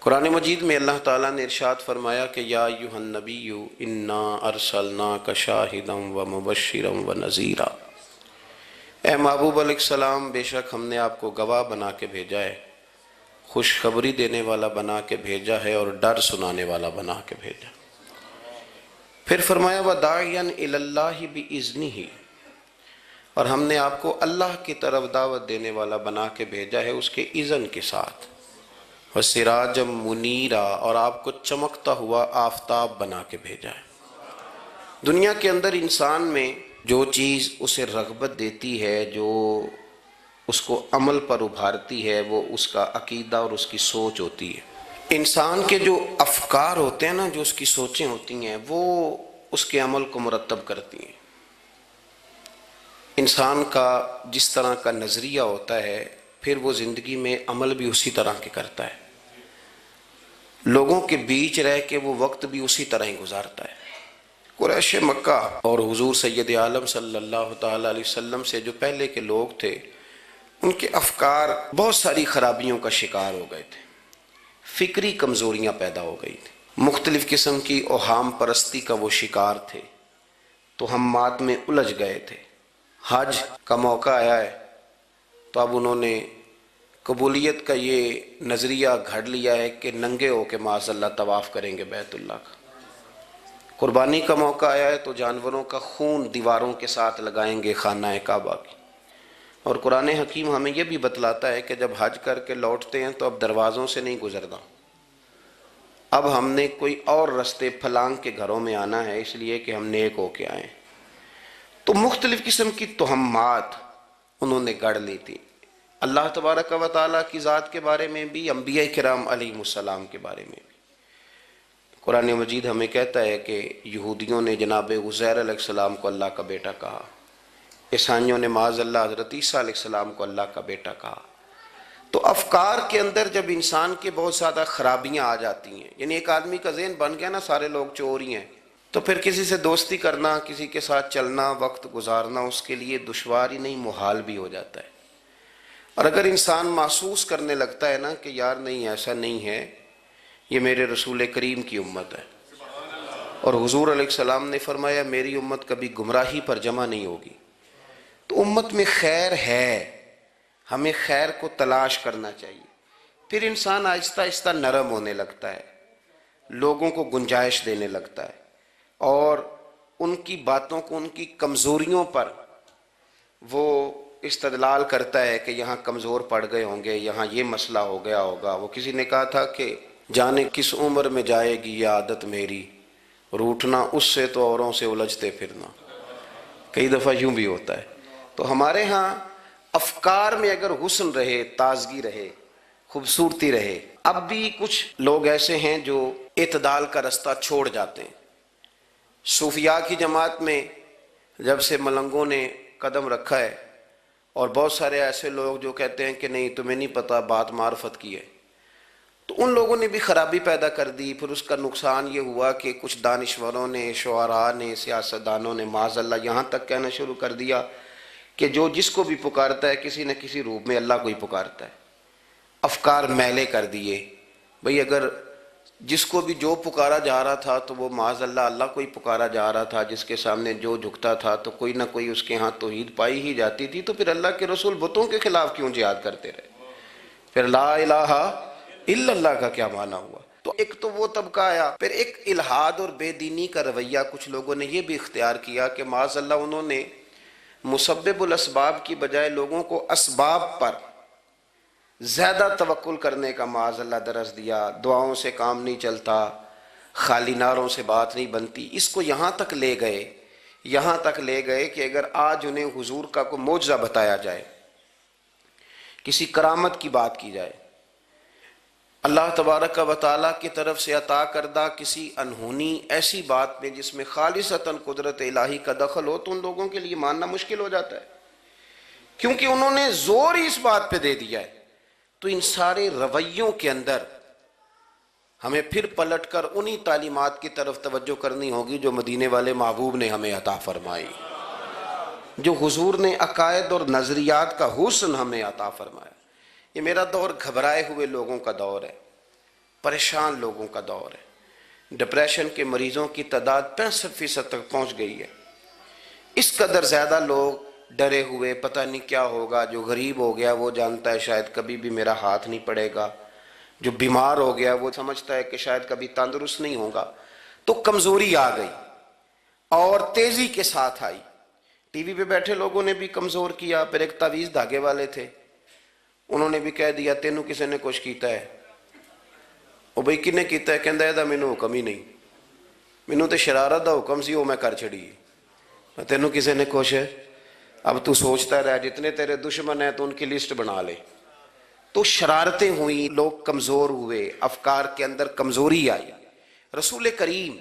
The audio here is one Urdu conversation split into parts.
قرآن مجید میں اللہ تعالیٰ نے ارشاد فرمایا کہ یا ایھا النبی انا ارسلناک شاہدا ومبشرا ونذیرا، اے محبوب علیہ السلام، بے شک ہم نے آپ کو گواہ بنا کے بھیجا ہے، خوشخبری دینے والا بنا کے بھیجا ہے اور ڈر سنانے والا بنا کے بھیجا۔ پھر فرمایا وداعیا الی اللہ باذنہ، اور ہم نے آپ کو اللہ کی طرف دعوت دینے والا بنا کے بھیجا ہے اس کے اذن کے ساتھ، وسراجا منیرا، اور آپ کو چمکتا ہوا آفتاب بنا کے بھیجا ہے۔ دنیا کے اندر انسان میں جو چیز اسے رغبت دیتی ہے، جو اس کو عمل پر ابھارتی ہے، وہ اس کا عقیدہ اور اس کی سوچ ہوتی ہے۔ انسان کے جو افکار ہوتے ہیں نا، جو اس کی سوچیں ہوتی ہیں، وہ اس کے عمل کو مرتب کرتی ہیں۔ انسان کا جس طرح کا نظریہ ہوتا ہے، پھر وہ زندگی میں عمل بھی اسی طرح کے کرتا ہے، لوگوں کے بیچ رہ کے وہ وقت بھی اسی طرح ہی گزارتا ہے۔ قریش مکہ اور حضور سید عالم صلی اللہ تعالیٰ علیہ وسلم سے جو پہلے کے لوگ تھے، ان کے افکار بہت ساری خرابیوں کا شکار ہو گئے تھے، فکری کمزوریاں پیدا ہو گئی تھیں، مختلف قسم کی اوہام پرستی کا وہ شکار تھے، توہمات میں الجھ گئے تھے۔ حج کا موقع آیا ہے تو اب انہوں نے قبولیت کا یہ نظریہ گھڑ لیا ہے کہ ننگے ہو کے معاذ اللہ طواف کریں گے بیت اللہ کا۔ قربانی کا موقع آیا ہے تو جانوروں کا خون دیواروں کے ساتھ لگائیں گے خانہ کعبہ کی۔ اور قرآن حکیم ہمیں یہ بھی بتلاتا ہے کہ جب حج کر کے لوٹتے ہیں تو اب دروازوں سے نہیں گزرنا، اب ہم نے کوئی اور رستے پھلانگ کے گھروں میں آنا ہے، اس لیے کہ ہم نیک ہو کے آئیں۔ تو مختلف قسم کی توہمات انہوں نے گڑھ لی تھی، اللہ تبارک و تعالیٰ کی ذات کے بارے میں بھی، انبیاء کرام علیہم السلام کے بارے میں بھی۔ قرآن مجید ہمیں کہتا ہے کہ یہودیوں نے جناب عزیر علیہ السلام کو اللہ کا بیٹا کہا، عیسائیوں نے معاذ اللہ حضرت عیسیٰ علیہ السلام کو اللہ کا بیٹا کہا۔ تو افکار کے اندر جب انسان کے بہت زیادہ خرابیاں آ جاتی ہیں، یعنی ایک آدمی کا ذہن بن گیا نا سارے لوگ چور ہی ہیں، تو پھر کسی سے دوستی کرنا، کسی کے ساتھ چلنا، وقت گزارنا اس کے لیے دشوار ہی نہیں محال بھی ہو جاتا ہے۔ اور اگر انسان محسوس کرنے لگتا ہے نا کہ یار نہیں، ایسا نہیں ہے، یہ میرے رسول کریم کی امت ہے، اور حضور علیہ السلام نے فرمایا میری امت کبھی گمراہی پر جمع نہیں ہوگی، تو امت میں خیر ہے، ہمیں خیر کو تلاش کرنا چاہیے۔ پھر انسان آہستہ آہستہ نرم ہونے لگتا ہے، لوگوں کو گنجائش دینے لگتا ہے، اور ان کی باتوں کو، ان کی کمزوریوں پر وہ استدلال کرتا ہے کہ یہاں کمزور پڑ گئے ہوں گے، یہاں یہ مسئلہ ہو گیا ہوگا۔ وہ کسی نے کہا تھا کہ جانے کس عمر میں جائے گی یہ عادت میری، روٹنا اس سے تو اوروں سے الجھتے پھرنا۔ کئی دفعہ یوں بھی ہوتا ہے۔ تو ہمارے ہاں افکار میں اگر حسن رہے، تازگی رہے، خوبصورتی رہے۔ اب بھی کچھ لوگ ایسے ہیں جو اعتدال کا رستہ چھوڑ جاتے ہیں۔ صوفیاء کی جماعت میں جب سے ملنگوں نے قدم رکھا ہے، اور بہت سارے ایسے لوگ جو کہتے ہیں کہ نہیں تمہیں نہیں پتہ بات معرفت کی ہے، تو ان لوگوں نے بھی خرابی پیدا کر دی۔ پھر اس کا نقصان یہ ہوا کہ کچھ دانشوروں نے، شعراء نے، سیاستدانوں نے معاذ اللہ یہاں تک کہنا شروع کر دیا کہ جو جس کو بھی پکارتا ہے کسی نہ کسی روپ میں اللہ کو ہی پکارتا ہے۔ افکار میلے کر دیے، بھئی اگر جس کو بھی جو پکارا جا رہا تھا تو وہ معاذ اللہ اللہ کو ہی پکارا جا رہا تھا، جس کے سامنے جو جھکتا تھا تو کوئی نہ کوئی اس کے ہاں توحید پائی ہی جاتی تھی، تو پھر اللہ کے رسول بتوں کے خلاف کیوں جہاد کرتے رہے؟ پھر لا الہ الا اللہ کا کیا معنی ہوا؟ تو ایک تو وہ طبقہ آیا، پھر ایک الحاد اور بے دینی کا رویہ کچھ لوگوں نے یہ بھی اختیار کیا کہ معاذ اللہ انہوں نے مسبب الاسباب کی بجائے لوگوں کو اسباب پر زیادہ توکل کرنے کا معاذ اللہ درس دیا۔ دعاؤں سے کام نہیں چلتا، خالی نعروں سے بات نہیں بنتی۔ اس کو یہاں تک لے گئے کہ اگر آج انہیں حضور کا کوئی معجزہ بتایا جائے، کسی کرامت کی بات کی جائے، اللہ تبارک و تعالیٰ کی طرف سے عطا کردہ کسی انہونی ایسی بات میں جس میں خالصتاً قدرت الہی کا دخل ہو، تو ان لوگوں کے لیے ماننا مشکل ہو جاتا ہے، کیونکہ انہوں نے زور ہی اس بات پہ دے دیا ہے۔ تو ان سارے رویوں کے اندر ہمیں پھر پلٹ کر انہی تعلیمات کی طرف توجہ کرنی ہوگی جو مدینے والے محبوب نے ہمیں عطا فرمائی، جو حضور نے عقائد اور نظریات کا حسن ہمیں عطا فرمایا۔ یہ میرا دور گھبرائے ہوئے لوگوں کا دور ہے، پریشان لوگوں کا دور ہے، ڈپریشن کے مریضوں کی تعداد 65% تک پہنچ گئی ہے۔ اس قدر زیادہ لوگ ڈرے ہوئے، پتہ نہیں کیا ہوگا۔ جو غریب ہو گیا وہ جانتا ہے شاید کبھی بھی میرا ہاتھ نہیں پڑے گا، جو بیمار ہو گیا وہ سمجھتا ہے کہ شاید کبھی تندرست نہیں ہوگا۔ تو کمزوری آ گئی اور تیزی کے ساتھ آئی۔ ٹی وی پہ بیٹھے لوگوں نے بھی کمزور کیا۔ پھر ایک تعویذ دھاگے والے تھے، انہوں نے بھی کہہ دیا تینوں کسی نے کچھ کیتا ہے۔ وہ بھئی کنے کیتا ہے؟ کہندا ہے مینوں حکم ہی نہیں، مینوں تے شرارت دا حکم سی، وہ میں کر چھڑی، تینوں کسی نے کچھ ہے۔ اب تو سوچتا رہ، جتنے تیرے دشمن ہیں تو ان کی لسٹ بنا لے۔ تو شرارتیں ہوئیں، لوگ کمزور ہوئے، افکار کے اندر کمزوری آئی۔ رسول کریم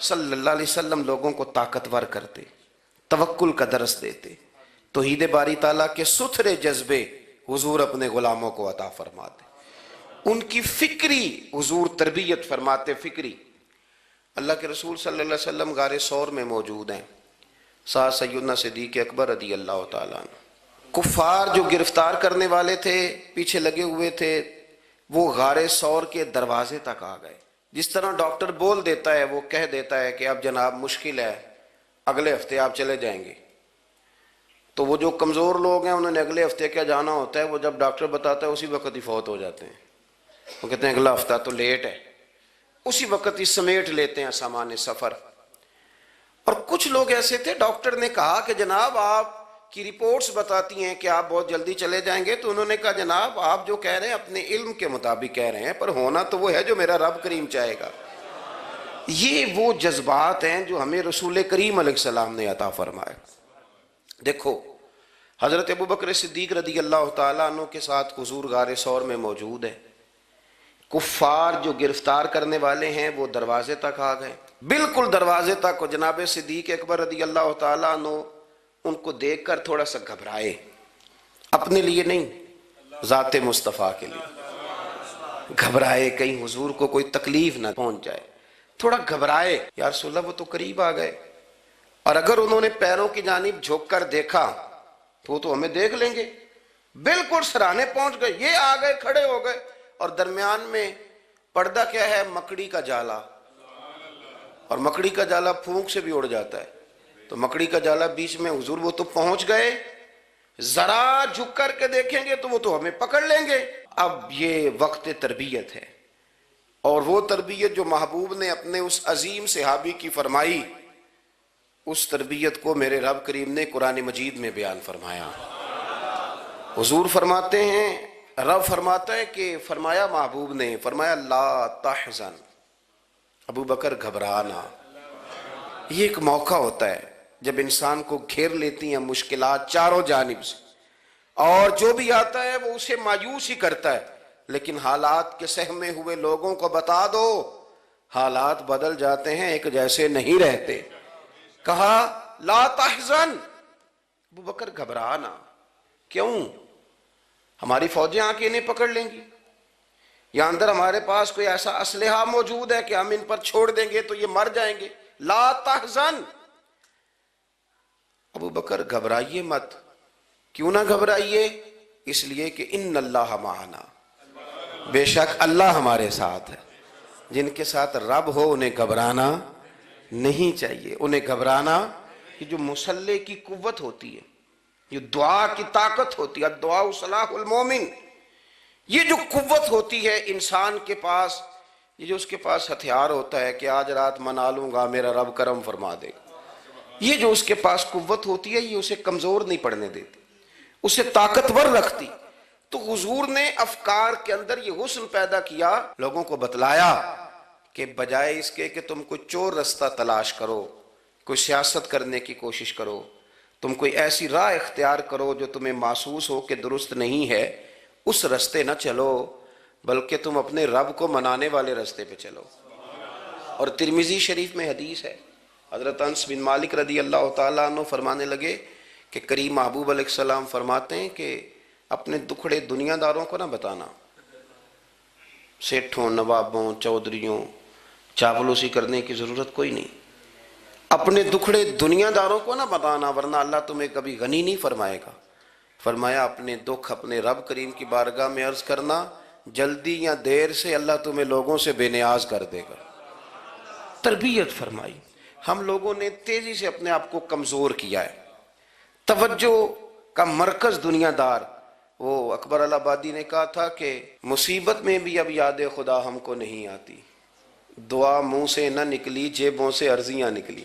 صلی اللہ علیہ وسلم لوگوں کو طاقتور کرتے، توکل کا درس دیتے، توحید باری تعالیٰ کے ستھرے جذبے حضور اپنے غلاموں کو عطا فرماتے، ان کی فکری حضور تربیت فرماتے، فکری۔ اللہ کے رسول صلی اللہ علیہ وسلم غار ثور میں موجود ہیں، ساتھ سیدنا صدیق اکبر رضی اللہ تعالیٰ عنہ۔ کفار جو گرفتار کرنے والے تھے، پیچھے لگے ہوئے تھے، وہ غار ثور کے دروازے تک آ گئے۔ جس طرح ڈاکٹر بول دیتا ہے، وہ کہہ دیتا ہے کہ اب جناب مشکل ہے، اگلے ہفتے آپ چلے جائیں گے، تو وہ جو کمزور لوگ ہیں انہوں نے اگلے ہفتے کیا جانا ہوتا ہے، وہ جب ڈاکٹر بتاتا ہے اسی وقت ہی فوت ہو جاتے ہیں۔ وہ کہتے ہیں اگلا ہفتہ تو لیٹ ہے، اسی وقت ہی سمیٹ لیتے ہیں سامان سفر۔ اور کچھ لوگ ایسے تھے، ڈاکٹر نے کہا کہ جناب آپ کی رپورٹس بتاتی ہیں کہ آپ بہت جلدی چلے جائیں گے، تو انہوں نے کہا جناب آپ جو کہہ رہے ہیں اپنے علم کے مطابق کہہ رہے ہیں، پر ہونا تو وہ ہے جو میرا رب کریم چاہے گا۔ یہ وہ جذبات ہیں جو ہمیں رسول کریم علیہ السلام نے عطا فرمائے۔ دیکھو حضرت ابوبکر صدیق رضی اللہ تعالیٰ عنہ کے ساتھ حضور غار ثور میں موجود ہے۔ کفار جو گرفتار کرنے والے ہیں وہ دروازے تک آ گئے، بالکل دروازے تک، اور جناب صدیق اکبر رضی اللہ تعالیٰ عنہ ان کو دیکھ کر تھوڑا سا گھبرائے، اپنے لیے نہیں، ذات مصطفیٰ کے لیے گھبرائے، کہیں حضور کو کوئی تکلیف نہ پہنچ جائے، تھوڑا گھبرائے۔ یا رسول اللہ وہ تو قریب آ گئے، اور اگر انہوں نے پیروں کی جانب جھک کر دیکھا تو وہ تو ہمیں دیکھ لیں گے۔ بالکل سرانے پہنچ گئے، یہ آ گئے، کھڑے ہو گئے، اور درمیان میں پردہ کیا ہے؟ مکڑی کا جالا، اور مکڑی کا جالا پھونک سے بھی اڑ جاتا ہے، تو مکڑی کا جالا بیچ میں، حضور وہ تو پہنچ گئے، ذرا جھک کر کے دیکھیں گے تو وہ تو ہمیں پکڑ لیں گے۔ اب یہ وقت تربیت ہے، اور وہ تربیت جو محبوب نے اپنے اس عظیم صحابی کی فرمائی، اس تربیت کو میرے رب کریم نے قرآن مجید میں بیان فرمایا۔ حضور فرماتے ہیں، رب فرماتا ہے کہ فرمایا محبوب نے، فرمایا لا تحزن، ابو بکر گھبرانا۔ یہ ایک موقع ہوتا ہے جب انسان کو گھیر لیتی ہیں مشکلات چاروں جانب سے، اور جو بھی آتا ہے وہ اسے مایوس ہی کرتا ہے، لیکن حالات کے سہمے ہوئے لوگوں کو بتا دو حالات بدل جاتے ہیں، ایک جیسے نہیں رہتے۔ کہا لا تحزن، ابو بکر گھبرانا، کیوں؟ ہماری فوجیں آ کے انہیں پکڑ لیں گی، یا اندر ہمارے پاس کوئی ایسا اسلحہ موجود ہے کہ ہم ان پر چھوڑ دیں گے تو یہ مر جائیں گے۔ لا تحزن، ابو بکر گھبرائیے مت۔ کیوں نہ گھبرائیے؟ اس لیے کہ ان اللہ معنا، بے شک اللہ ہمارے ساتھ ہے۔ جن کے ساتھ رب ہو انہیں گھبرانا نہیں چاہیے، انہیں گھبرانا، یہ جو مسلح کی قوت ہوتی ہے، یہ دعا کی طاقت ہوتی ہے، دعا صلاح المومن، یہ جو قوت ہوتی ہے انسان کے پاس، یہ جو اس کے پاس ہتھیار ہوتا ہے کہ آج رات منا لوں گا میرا رب کرم فرما دے گا، یہ جو اس کے پاس قوت ہوتی ہے یہ اسے کمزور نہیں پڑنے دیتی، اسے طاقتور رکھتی۔ تو حضور نے افکار کے اندر یہ حسن پیدا کیا، لوگوں کو بتلایا کہ بجائے اس کے کہ تم کوئی چور رستہ تلاش کرو، کوئی سیاست کرنے کی کوشش کرو، تم کوئی ایسی راہ اختیار کرو جو تمہیں محسوس ہو کہ درست نہیں ہے، اس رستے نہ چلو، بلکہ تم اپنے رب کو منانے والے رستے پہ چلو۔ اور ترمذی شریف میں حدیث ہے، حضرت انس بن مالک رضی اللہ تعالیٰ عنہ فرمانے لگے کہ کریم محبوب علیہ السلام فرماتے ہیں کہ اپنے دکھڑے دنیا داروں کو نہ بتانا، سیٹھوں، نوابوں، چودھریوں، چاپلوسی کرنے کی ضرورت کوئی نہیں، اپنے دکھڑے دنیا داروں کو نہ بتانا ورنہ اللہ تمہیں کبھی غنی نہیں فرمائے گا۔ فرمایا اپنے دکھ اپنے رب کریم کی بارگاہ میں عرض کرنا، جلدی یا دیر سے اللہ تمہیں لوگوں سے بے نیاز کر دے گا۔ تربیت فرمائی۔ ہم لوگوں نے تیزی سے اپنے آپ کو کمزور کیا ہے، توجہ کا مرکز دنیا دار۔ وہ اکبر الہآبادی نے کہا تھا کہ مصیبت میں بھی اب یاد خدا ہم کو نہیں آتی، دعا منہ سے نہ نکلی، جیبوں سے عرضیاں نکلی۔